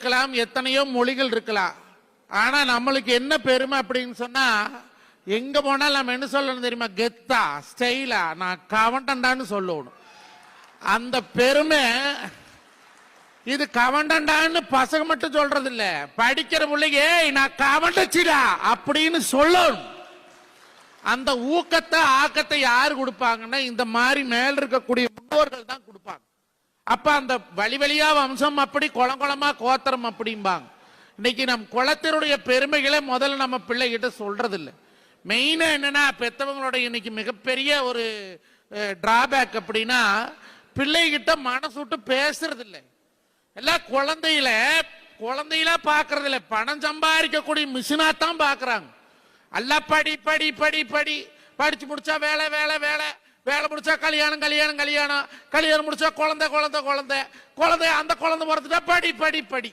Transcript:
இருக்கலாம், எத்தனையோ மொழிகள் இருக்கலாம். ஆனா நம்மளுக்கு என்ன பெருமை அப்படின்னு சொன்னா, எங்க போனாலும் நம்ம என்ன சொல்லணும் தெரியுமா? கெத்தா, ஸ்டைலா, நான் கவண்டண்டான்னு சொல்லணும். அந்த பெருமை இது. கவண்டண்டான்னு பசங்க மட்டும் சொல்றது இல்ல, படிக்கிற பிள்ளைங்க நான் கவண்டச்சிடா அப்படின்னு சொல்லணும். அந்த ஊக்கத்தை ஆக்கத்தை யாரு கொடுப்பாங்கன்னா, இந்த மாதிரி மேல் இருக்கக்கூடிய முன்னோர்கள் தான் கொடுப்பாங்க. அப்ப அந்த வழி வழியா வம்சம் அப்படி, குளங்குளமா கோத்திரம் அப்படிம்பாங்க. இன்னைக்கு நம் குளத்தினுடைய பெருமைகளை முதல்ல நம்ம பிள்ளைகிட்ட சொல்றது இல்லை. மெயினா என்னன்னா, பெத்தவங்களோட இன்னைக்கு மிகப்பெரிய ஒரு டிராபேக் அப்படின்னா, பிள்ளைகிட்ட மனசு விட்டு பேசுறது இல்லை. எல்லாம் குழந்தையில பாக்குறது இல்லை, பணம் சம்பாதிக்கக்கூடிய மிஷினா தான் பாக்குறாங்க. எல்லாம் படி படி படி படி, படிச்சு முடிச்சா வேலை வேலை வேலை, வேலை முடிச்சா கல்யாணம் கல்யாணம் கல்யாணம், கல்யாணம் முடிச்சா குழந்தை குழந்தை குழந்தை குழந்தை, அந்த குழந்தை பிறந்துட்டா படி படி படி.